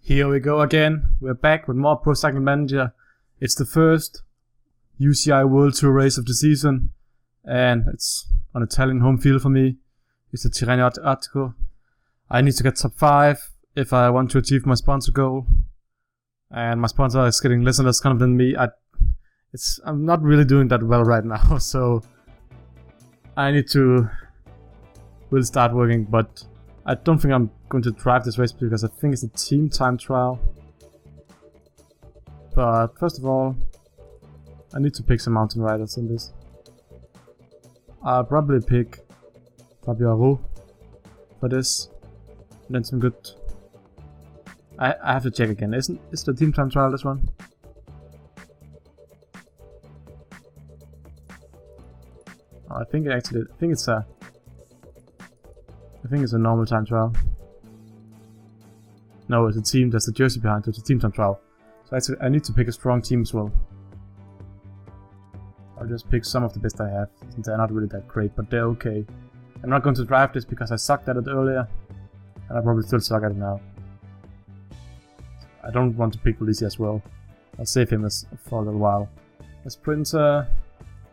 Here we go again. We're back with more Pro Cycling Manager. It's the first UCI World Tour race of the season, and it's on Italian home field for me. It's the Tirreno Adriatico. I need to get top 5 if I want to achieve my sponsor goal. And my sponsor is getting less and less confident in me. I'm not really doing that well right now, so I need to really start working, but I don't think I'm going to drive this race because I think it's a team time trial. But first of all, I need to pick some mountain riders in this. I'll probably pick Fabio for this. And then some good... I have to check again. Is the team time trial this one? Oh, I think it's a normal time trial. No, it's a team. There's a jersey behind it. It's a team time trial. So actually, I need to pick a strong team as well. I'll just pick some of the best I have. They're not really that great, but they're okay. I'm not going to drive this because I sucked at it earlier, and I probably still suck at it now. I don't want to pick Rulisi as well. I'll save him for a little while. As sprinter,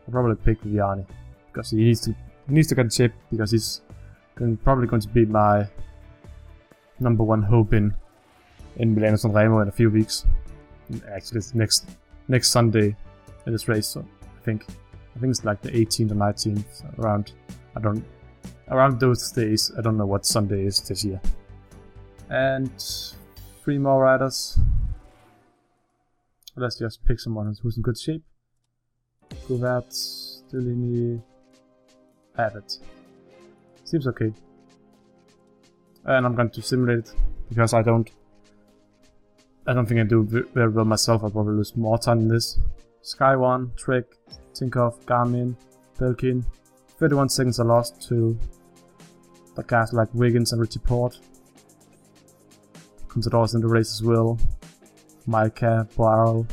I'll probably pick Viviani because he needs to get in shape because he's probably going to be my number 1 hope in Milano-San Remo in a few weeks. Actually, it's next Sunday in this race. So I think it's like the 18th or 19th around those days. I don't know what Sunday is this year. And 3 more riders. Let's just pick someone who's in good shape. Gouvert, Delini, Abbott. Seems okay. And I'm going to simulate it because I don't think I do very well myself. I'll probably lose more time in this. Sky 1, Trek, TINKOFF, Garmin, Belkin. 31 seconds I lost to the guys like Wiggins and Richie Port. Contador's in the race as well. Maika, Boaro.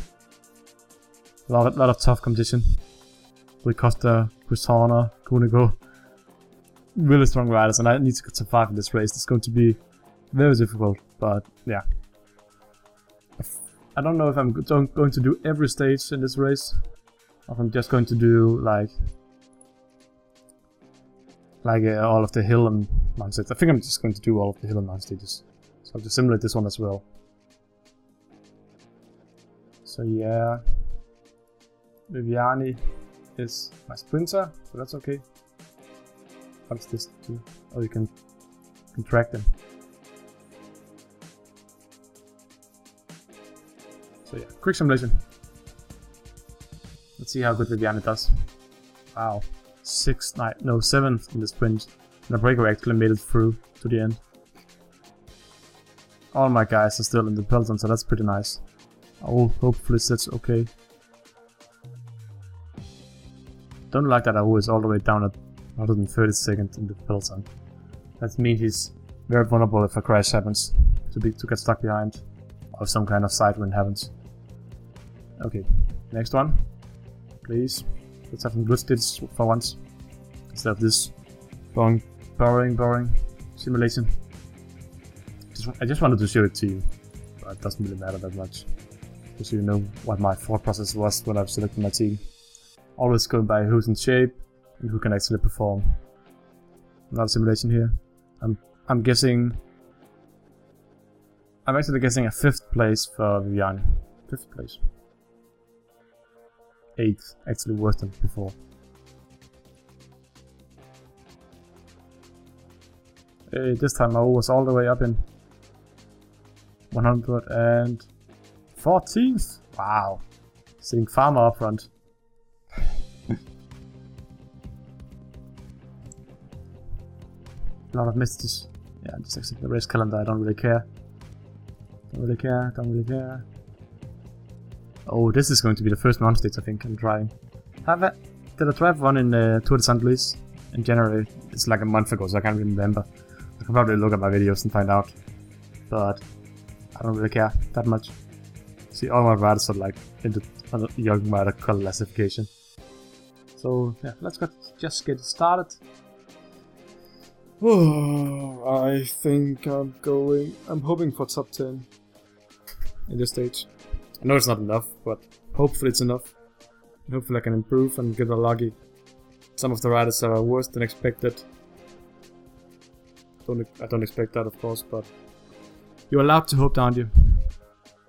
A lot of tough competition. Rui Costa, Chris Horner, Kunigo. Really strong riders, and I need to survive in this race. It's going to be very difficult, but yeah. I don't know if I'm going to do every stage in this race, or if I'm just going to do like all of the hill and mountain stages. I think I'm just going to do all of the hill and mountain stages. So I'll just simulate this one as well. So yeah, Viviani is my sprinter, so that's okay. What does this do? Oh, you can track them. So yeah, quick simulation. Let's see how good Viviani does. Wow, 7th in the sprint. And the breaker actually made it through to the end. All my guys are still in the peloton, so that's pretty nice. Oh, hopefully that's okay. Don't like that Aru is all the way down at 132nd in the peloton. That means he's very vulnerable if a crash happens to get stuck behind, or some kind of side wind happens. Okay, next one, please. Let's have some good stages for once instead of this boring simulation. I just wanted to show it to you, but it doesn't really matter that much. Just so you know what my thought process was when I've selected my team. Always going by who's in shape and who can actually perform. Not a simulation here. I'm actually guessing a 5th place for Viviani. 5th place. 8th, actually worse than before. Hey, this time I was all the way up in 114th. Wow, sitting far more up front. A lot of messages. Yeah, just accept the race calendar. I don't really care. Don't really care. Oh, this is going to be the first mountain stage I think I'm trying. Did I drive one in Tour de St. Louis in January? It's like a month ago, so I can't really remember. I can probably look at my videos and find out. But I don't really care that much. See, all my riders are like in the young rider color classification. So yeah, let's just get started. Oh, I think I'm hoping for top 10. in this stage. I know it's not enough, but hopefully it's enough. Hopefully I can improve and get lucky. Some of the riders are worse than expected. I don't expect that, of course, but you're allowed to hope, aren't you?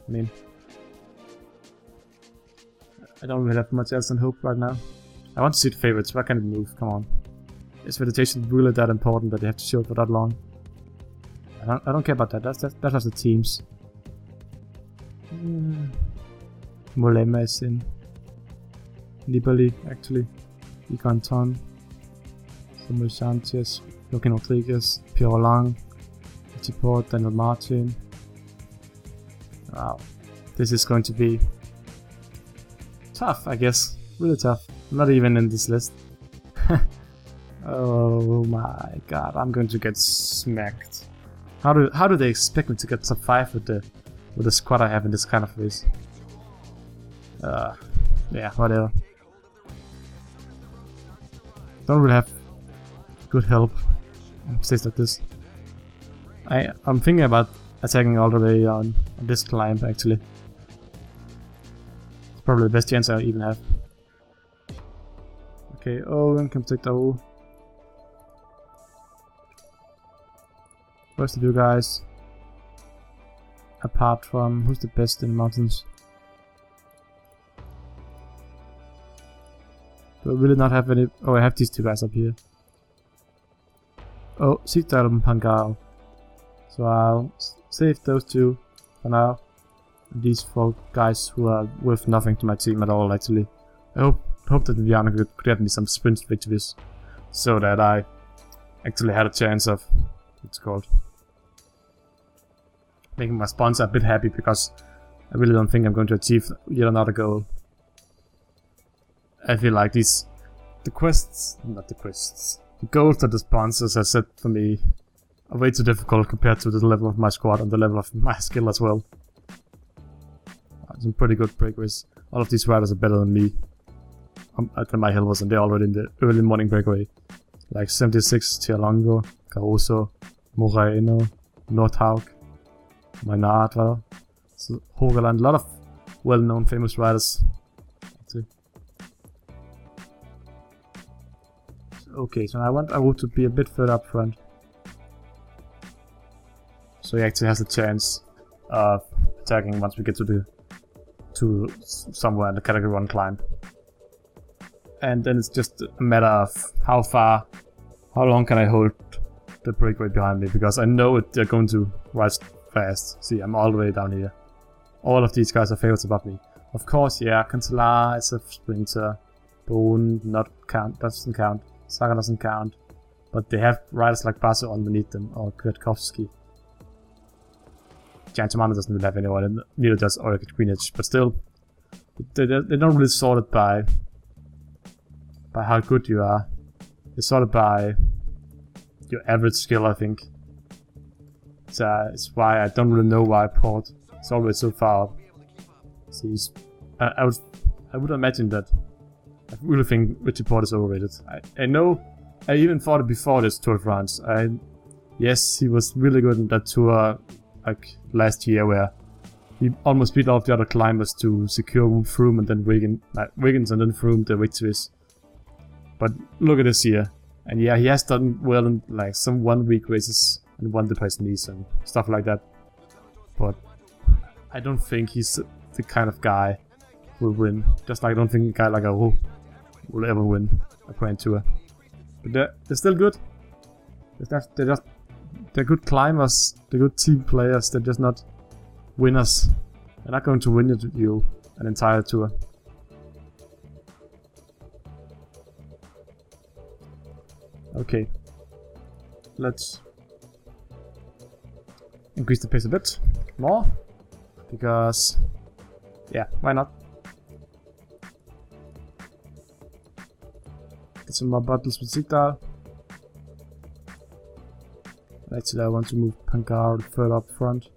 I mean, I don't really have much else than hope right now. I want to see the favorites. Why can't it move? Come on. Is vegetation really that important that they have to show it for that long? I don't care about that. That's the teams. Molema is in. Nibali, actually. Egon Ton. Samuel Sanchez. Joaquin Rodriguez. Pierre Lang. Tiport, Daniel Martin. Wow. This is going to be tough, I guess. Really tough. Not even in this list. Oh my god, I'm going to get smacked. How do they expect me to get top 5 with the squad I have in this kind of race? Yeah, whatever. Don't really have good help in states like this. I'm thinking about attacking all the way on this climb, actually. It's probably the best chance I even have. Okay, Owen can take the O. Rest of you guys, apart from who's the best in mountains? Do I really not have any? Oh, I have these 2 guys up here. Oh, Sigdal and Pangal. So I'll save those 2 for now. These 4 guys who are worth nothing to my team at all, actually. I hope that Viana could get me some sprint victories, so that I actually had a chance of, what's it called, making my sponsor a bit happy, because I really don't think I'm going to achieve yet another goal. I feel like the goals that the sponsors have set for me are way too difficult compared to the level of my squad and the level of my skill as well. Some pretty good breakaways. All of these riders are better than me. At my hill was, and they're already in the early morning breakaway. Like 76, Tialongo, Caruso, Moreno, Nordhaug, Maynard, so Hogeland, a lot of well-known famous riders. Okay, so I want Aru to be a bit further up front. So he actually has a chance of attacking once we get to somewhere in the category 1 climb. And then it's just a matter of how long can I hold the breakaway behind me, because I know they're going to rise fast. See, I'm all the way down here. All of these guys are favorites above me. Of course, yeah, Cancellara is a sprinter. Boone doesn't count. Saga doesn't count. But they have riders like Basso underneath them, or Kwiatkowski. Giantomano doesn't really have anyone, and neither does Ulrich Greenwich, but still, they're not really sorted by how good you are. They're sorted by your average skill, I think. So it's why I don't really know why Port is always so far up. See, I would imagine that. I really think Richie Port is overrated. I know, I even thought it before this Tour de France. Yes, he was really good in that tour, like last year, where he almost beat all of the other climbers to secure Froome and then Wiggins and then Froome the victories. But look at this year, and yeah, he has done well in like some 1 week races and won the Paris-Nice and stuff like that. But I don't think he's the kind of guy who will win. Just like I don't think a guy like Aru will ever win a Grand Tour. But they're still good. They're good climbers. They're good team players. They're just not winners. They're not going to win you an entire tour. Okay, let's increase the pace a bit more, because, yeah, why not? Get some more battles with Sigdal. Actually, I want to move Pankar further up front.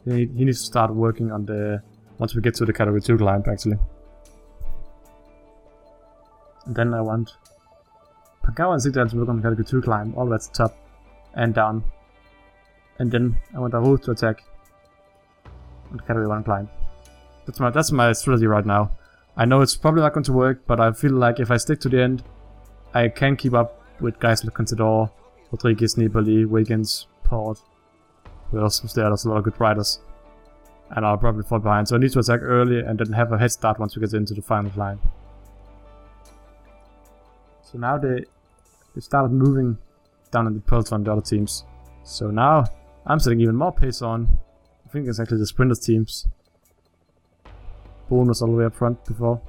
He needs to start working on once we get to the category 2 climb, actually. And then I want Pankar and Sigdal to work on the category 2 climb, all the way to the top and down. And then I want Aru to attack on category 1 climb. That's my strategy right now. I know it's probably not going to work, but I feel like if I stick to the end, I can keep up with guys like Contador, Rodriguez, Nibali, Wiggins, Port. Who else was there? There's a lot of good riders. And I'll probably fall behind, so I need to attack early and then have a head start once we get into the final climb. So now they started moving down in the peloton, the other teams. So now I'm setting even more pace on. I think it's actually the sprinters teams. Boone was all the way up front before.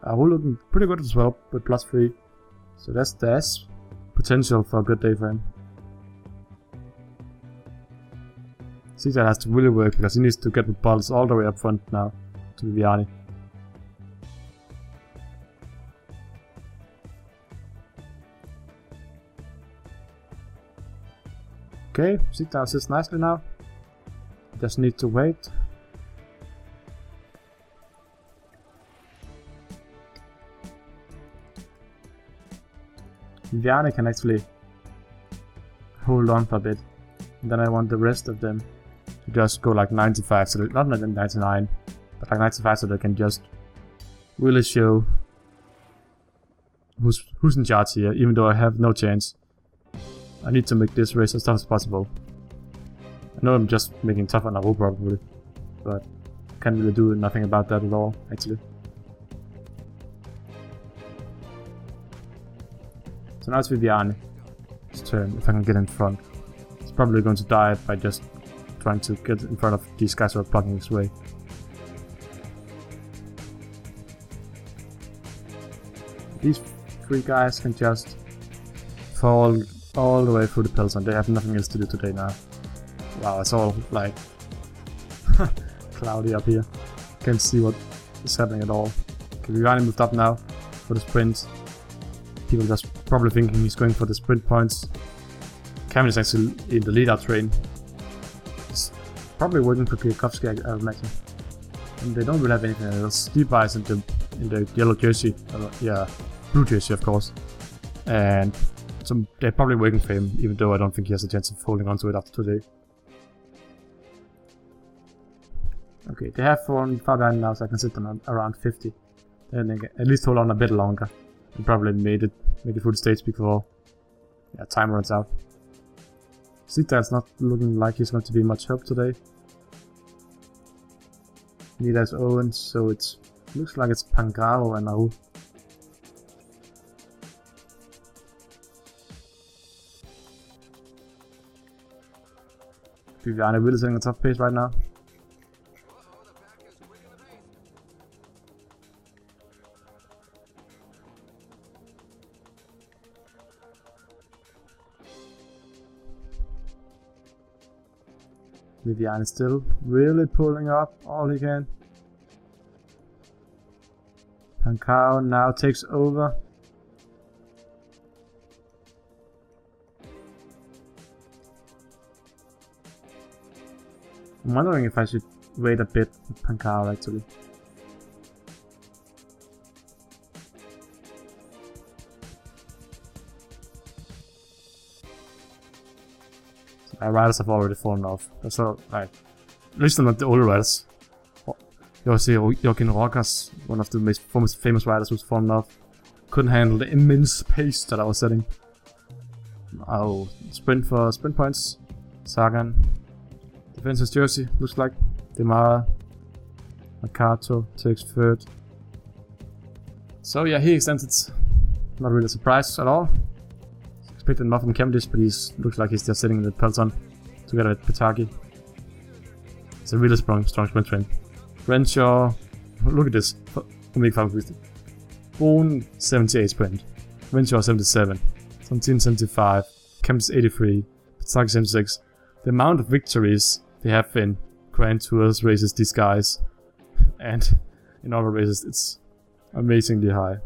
We're looking pretty good as well with +3. So there's potential for a good day for him. Caesar has to really work because he needs to get with Bottles all the way up front now to Viviani. Okay, Sigdal sits nicely now. Just need to wait. Viviani can actually hold on for a bit. And then I want the rest of them to just go like 95, so not 99, but like 95, so they can just really show who's in charge here, even though I have no chance. I need to make this race as tough as possible. I know I'm just making tough on Naru probably, but can't really do nothing about that at all, actually. So now it's Viviani's turn, if I can get in front. He's probably going to die by just trying to get in front of these guys who are blocking his way. These 3 guys can just fall all the way through the peloton. They have nothing else to do today now. Wow, it's all like cloudy up here. Can't see what is happening at all. Okay, Viviani moved up now for the sprint. People just probably thinking he's going for the sprint points. Cameron is actually in the lead-out train. It's probably working for Kwiatkowski, I imagine. And they don't really have anything else. Levi is in the yellow jersey. Yeah, blue jersey of course. And so they're probably working for him, even though I don't think he has a chance of holding on to it after today. Okay, they have fallen far behind now, so I can sit them around 50. Then they can at least hold on a bit longer. And probably made it through the stage before time runs out. Sigdal's not looking like he's going to be much help today. Neither has Owen, so it looks like it's Pangaro and Naru. Viviani really setting a tough pace right now. Viviani is still really pulling up all he can. Pancao now takes over. I'm wondering if I should wait a bit with Pancao actually. My riders have already fallen off. That's all right. At least not the older riders. You also see Joaquin Rojas, one of the most famous riders who's fallen off. Couldn't handle the immense pace that I was setting. Oh, sprint for sprint points. Sagan. Defends his jersey, looks like. Demara. Mercato takes 3rd. So yeah, he extends it. Not really a surprise at all. Expected more from Cavendish, but he looks like he's just sitting in the peloton together with Pataki. It's a really strong sprint train. Renshaw, look at this. Boone 78 sprint. Renshaw 77. Santin 75. Cavendish 83. Pataki 76. The amount of victories they have in Grand Tours races, these guys, and in other races, it's amazingly high.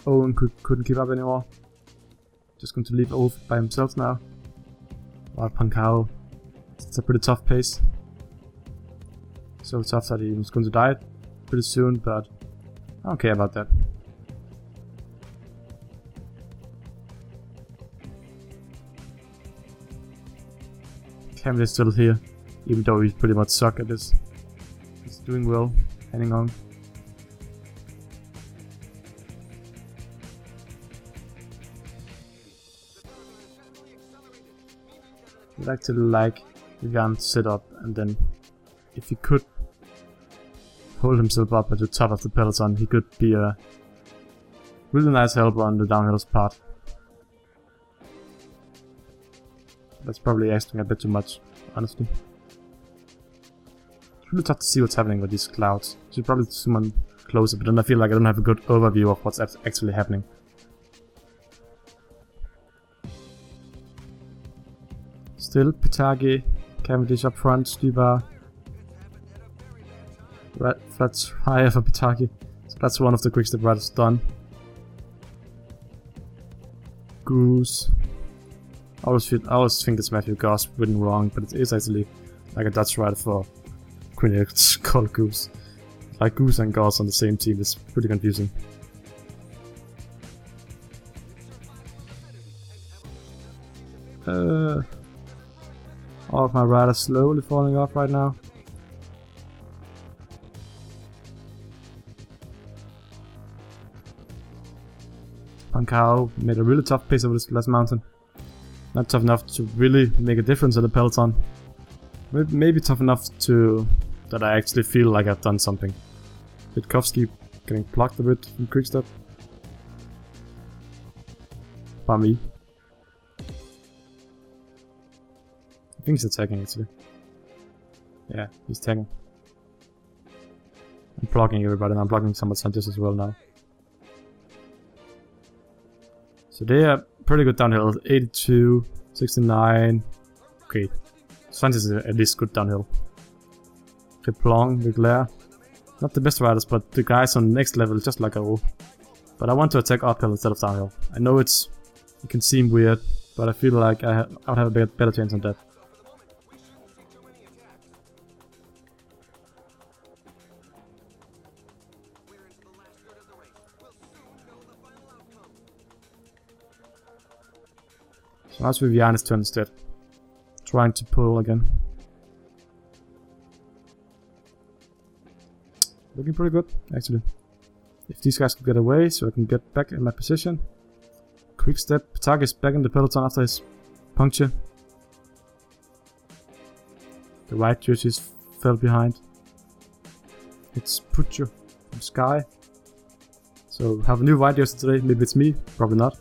Owen couldn't keep up anymore. Just going to leave Ulf by himself now. While Pankao, it's a pretty tough pace. So tough that he was going to die pretty soon, but I don't care about that. Cameron is still here, even though he's pretty much suck at this. He's doing well, hanging on. I'd actually like Vivian to sit up, and then if he could hold himself up at the top of the peloton, he could be a really nice helper on the downhill part. That's probably asking a bit too much, honestly. It's really tough to see what's happening with these clouds. Should probably zoom on closer, but then I feel like I don't have a good overview of what's actually happening. Still, Pitagi, Cavendish up front, Stibar. That's higher for Pitagi. So that's one of the quickstep riders done. Goose. I always think it's Matthew Goss written wrong, but it is actually like a Dutch rider for Queen. It's called Goose. Like Goose and Goss on the same team, it's pretty confusing. All of my riders slowly falling off right now. Pankao made a really tough pace over this last mountain. Not tough enough to really make a difference in the peloton. Maybe tough enough to that I actually feel like I've done something. Witkowski getting blocked a bit from quickstep. By me. I think he's attacking actually. Yeah, he's tagging. I'm blocking everybody and I'm blocking some of Sanchez as well now. So they are pretty good downhill. 82, 69. Okay. Sanchez is at least good downhill. Replong, Vigler. Not the best riders, but the guys on the next level just like a roll. But I want to attack uphill instead of downhill. I know it can seem weird, but I feel like I would have a better chance on that. So now it's Vivian's turn instead. Trying to pull again. Looking pretty good, actually. If these guys could get away, so I can get back in my position. Quick step. Pitagi is back in the peloton after his puncture. The white jerseys fell behind. It's Puccio from Sky. So have a new white jersey today. Maybe it's me, probably not.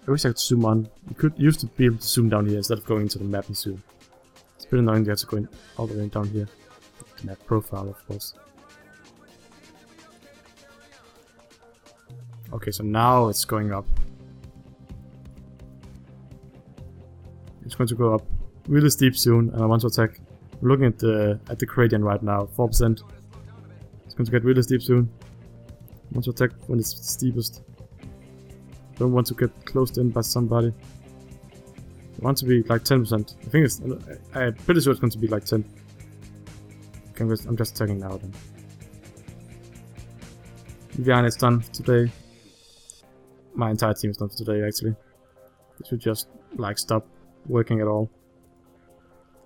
I wish I could zoom on. You used to be able to zoom down here instead of going into the map and zoom. It's pretty annoying that you have to go all the way down here. The map profile, of course. Okay, so now it's going up. It's going to go up really steep soon, and I want to attack. I'm looking at the gradient right now, 4%. It's going to get really steep soon. I want to attack when it's steepest. Don't want to get closed in by somebody. I want to be like 10%. I think it's. I'm pretty sure it's going to be like 10. Okay, I'm just attacking now then. Vivian is done for today. My entire team is done for today actually. They should just like stop working at all.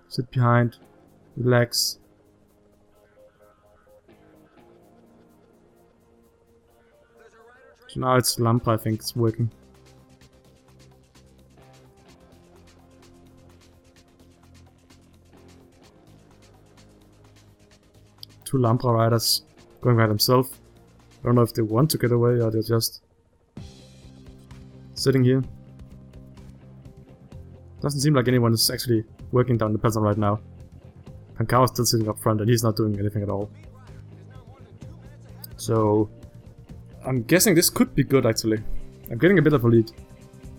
Sit behind. Relax. So now it's Lampra, I think, it's working. Two Lampra riders going by themselves. I don't know if they want to get away or they're just sitting here. Doesn't seem like anyone is actually working down the peloton right now. Pankao is still sitting up front and he's not doing anything at all. So I'm guessing this could be good actually. I'm getting a bit of a lead.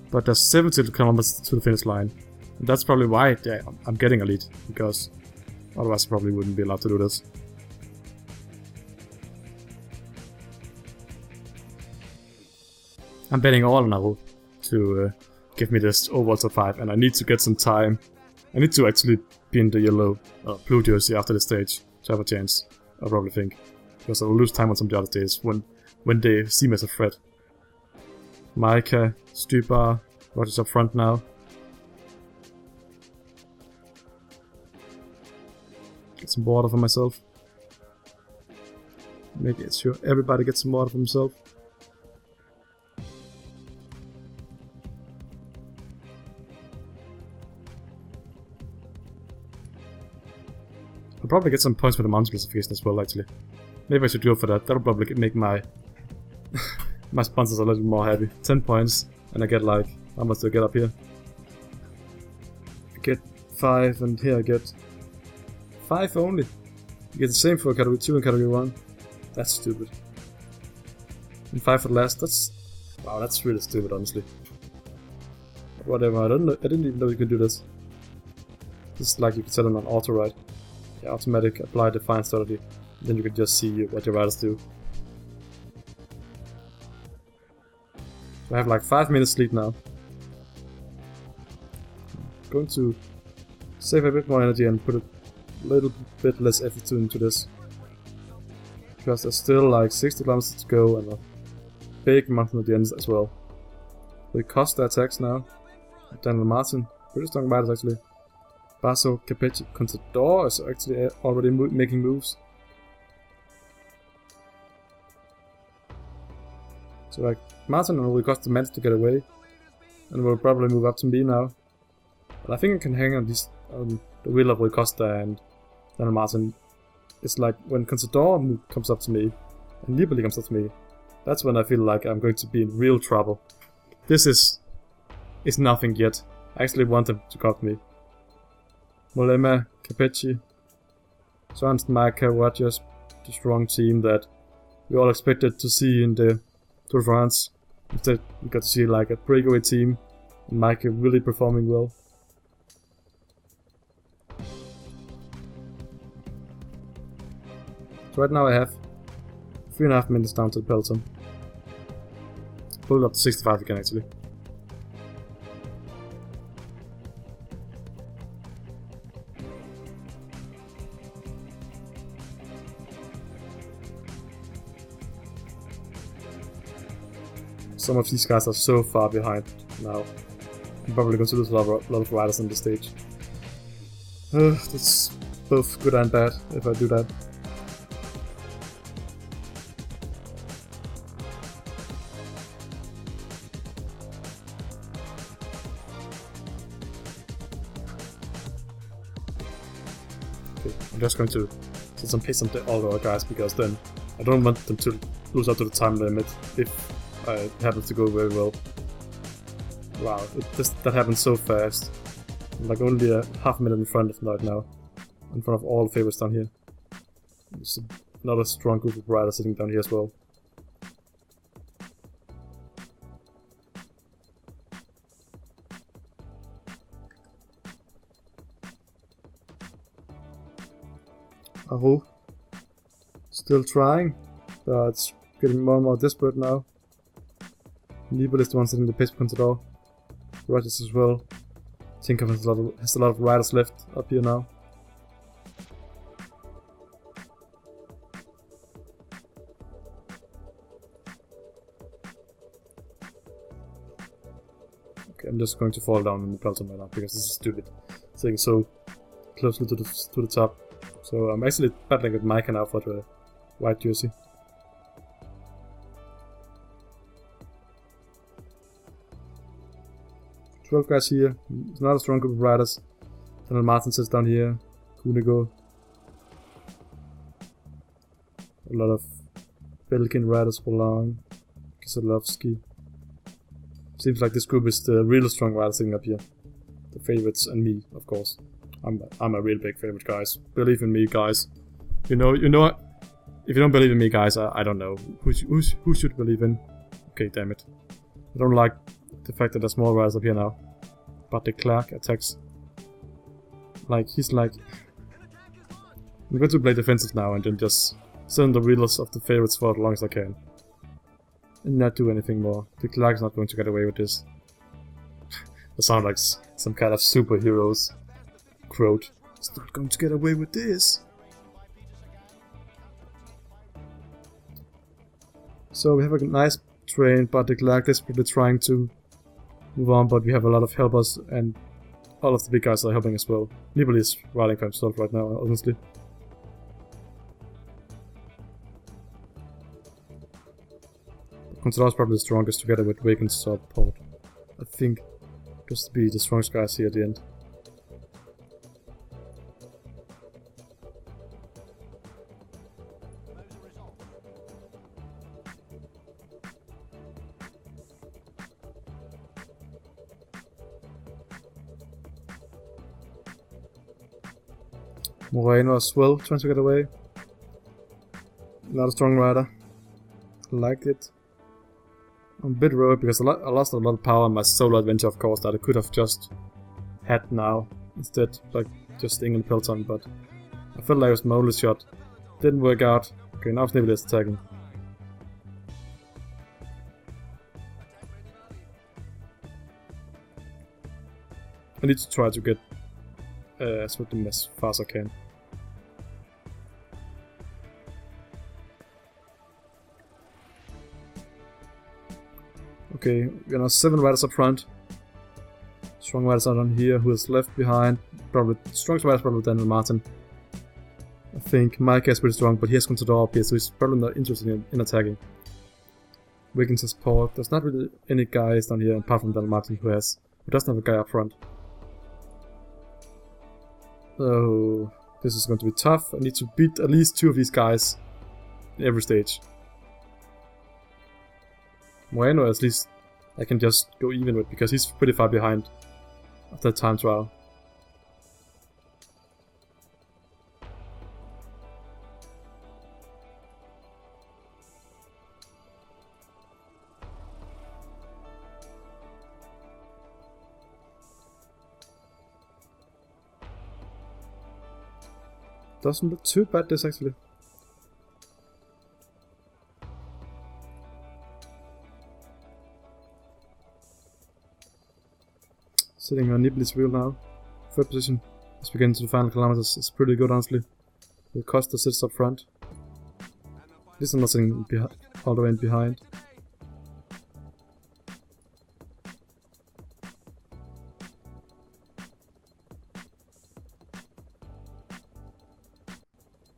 But there's 70 kilometers to the finish line. And that's probably why I'm getting a lead. Because otherwise I probably wouldn't be allowed to do this. I'm betting all on Aru to give me this overall top 5, and I need to get some time. I need to actually be in the yellow blue jersey after the stage to have a chance, I probably think. Because I will lose time on some of the other days when they see me as a threat. Micah, Stubar, Rogers up front now. Get some water for myself. Make it sure everybody gets some water for himself. I'll probably get some points for the mountain classification as well, actually. Maybe I should go for that. That'll probably make my my sponsors a little more happy. 10 points, and I get like, how much do I get up here? I get 5, and here I get 5 only. You get the same for category 2 and category 1. That's stupid. And 5 for the last. That's... wow, that's really stupid, honestly. But whatever, I didn't even know you could do this. Just like you could set it on auto ride. Yeah, automatic, apply define strategy. Then you can just see what your riders do. So I have like 5 minutes sleep now. I'm going to save a bit more energy and put a little bit less effort into this. Because there's still like 60 kilometers to go and a big mountain at the end as well. We cost the attacks now. Daniel Martin, pretty strong riders actually. Basso, Capecchi, Contador is actually already making moves. So like, Martin and Rui Costa managed to get away. And will probably move up to me now. But I think I can hang on the wheel of Rui Costa and Daniel Martin. It's like when Contador comes up to me, and Nibali comes up to me, that's when I feel like I'm going to be in real trouble. This is nothing yet. I actually want them to come to me. Mollema, Capecchi, Swanson, Micah, Rogers, the strong team that we all expected to see in the Tour de France. Instead, we got to see like a breakaway team, and Micah really performing well. So right now I have 3.5 minutes down to the peloton. Pull it up to 65 again actually. Some of these guys are so far behind now. I'm probably going to lose a lot of riders on this stage. That's both good and bad if I do that. Okay, I'm just going to set some pace on all the other guys because then I don't want them to lose out to the time limit if it happens to go very well. Wow, that happened so fast. I'm like only a half minute in front of right now. In front of all the favorites down here. There's another strong group of riders sitting down here as well. Aru. Still trying, but it's getting more and more desperate now. Nibali is the one sitting the pace Contador. Rogers as well. TINKOFF has a lot of riders left up here now. Okay, I'm just going to fall down in the peloton right now because this is stupid. Sitting so closely to the top. So I'm actually battling with Micah now for the white jersey. 12 guys here. It's not a strong group of riders. Daniel Martin sits down here. Kunigo. A lot of Belgian riders along. Keselowski. Seems like this group is the real strong riders sitting up here. The favorites and me, of course. I'm a real big favorite, guys. Believe in me, guys. You know. If you don't believe in me, guys, I don't know who should believe in. Okay, damn it. I don't like the fact that there's more riders up here now. But the Clark attacks. Like, he's like... I'm going to play defensive now and then just sit on the wheels of the favorites for as long as I can. and not do anything more. The Clark is not going to get away with this. That sounds like some kind of superheroes quote. It's not going to get away with this. So we have a nice train, but the Clark is probably trying to move on, but we have a lot of helpers and all of the big guys are helping as well. Nibali is riding for himself right now, honestly. Contador is probably the strongest together with Wagon's support. I think just to be the strongest guys here at the end. Moreno as well, trying to get away. Not a strong rider. I like it. I'm a bit worried because I lost a lot of power in my solo adventure, of course, that I could have just had now. Instead, like, just staying in the peloton, but I felt like it was my only shot. Didn't work out. Okay, now Nibali is attacking. I need to try to get with them as fast as I can. Okay, we are now 7 riders up front. Strong riders are down here. Who is left behind? Probably strongest riders probably Daniel Martin. I think Micah is pretty strong, but he has Contador up here, so he's probably not interested in attacking. Wiggins has support. There's not really any guys down here apart from Daniel Martin who doesn't have a guy up front. So this is going to be tough. I need to beat at least 2 of these guys in every stage. Moreno, at least I can just go even with because he's pretty far behind after the time trial. Doesn't look too bad, this actually. Sitting on Nibali's wheel now. 3rd position as we get into the final kilometers is pretty good, honestly. The Costa sits up front. At least I'm not sitting all the way in behind.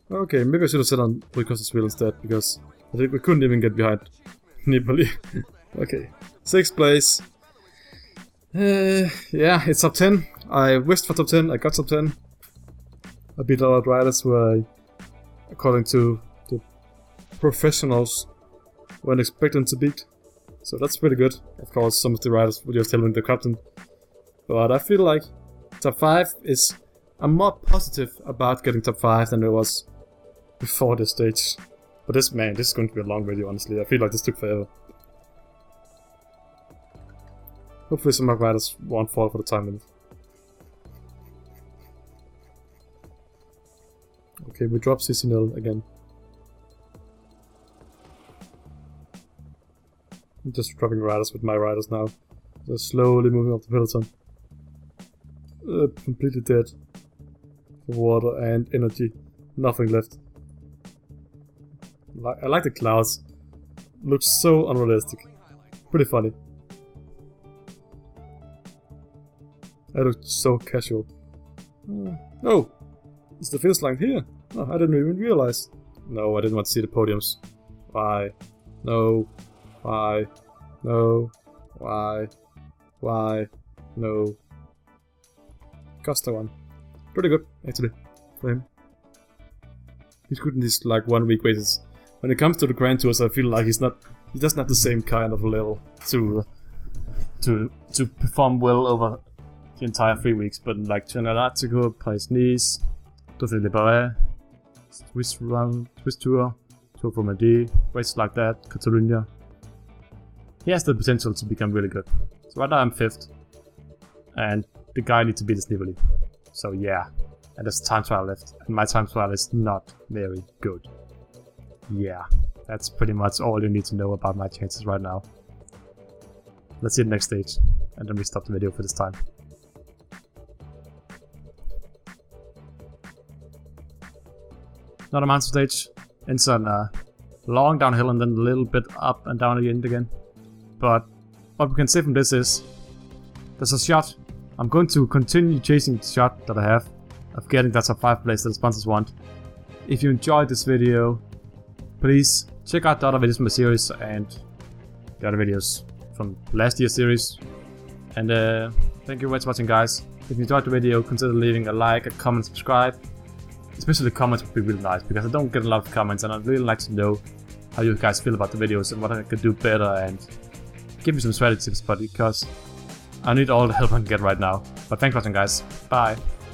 Okay, maybe I should have sat on Rui Costa's wheel instead, because I think we couldn't even get behind Nibali. Okay, 6th place. Yeah, it's top 10. I wished for top 10, I got top 10. I beat a lot of riders who I, according to the professionals, weren't expecting to beat. So that's pretty good. Of course, some of the riders were just telling the captain. But I feel like top 5 is... I'm more positive about getting top 5 than I was before this stage. But this is going to be a long video, honestly. I feel like this took forever. Hopefully some of my riders won't fall for the time limit. Okay, we drop 60-0 again. I'm just dropping riders with my riders now. They're slowly moving up the peloton. Completely dead. Water and energy. Nothing left. I like the clouds. Looks so unrealistic. Pretty funny. I look so casual. Oh! Is the finish line here? Oh, I didn't even realize. No, I didn't want to see the podiums. Why? No. Why? No. Why? Why? No. Costa won. Pretty good, actually, for him. He's good in these like 1 week races. When it comes to the Grand Tours, I feel like he doesn't have the same kind of level to perform well over the entire 3 weeks. But like Adriatico, Paris-Nice, Dauphiné-Libéré, Swiss Tour, Tour from Madrid, races like that, Catalonia. He has the potential to become really good. So right now I'm 5th, and the guy needs to beat his Nibali. So yeah, and there's time trial left, and my time trial is not very good. Yeah. That's pretty much all you need to know about my chances right now. Let's see the next stage, and then we stop the video for this time. Another mountain stage. It's on a long downhill and then a little bit up and down at the end again. But what we can say from this is, there's a shot. I'm going to continue chasing the shot that I have of getting that top 5 place that the sponsors want. If you enjoyed this video, please check out the other videos from the series and the other videos from last year's series. And thank you very much for watching, guys. If you enjoyed the video, consider leaving a like, a comment, subscribe. Especially the comments would be really nice, because I don't get a lot of comments and I'd really like to know how you guys feel about the videos and what I could do better, and give me some strategy tips, but because I need all the help I can get right now. But thanks for watching, guys. Bye.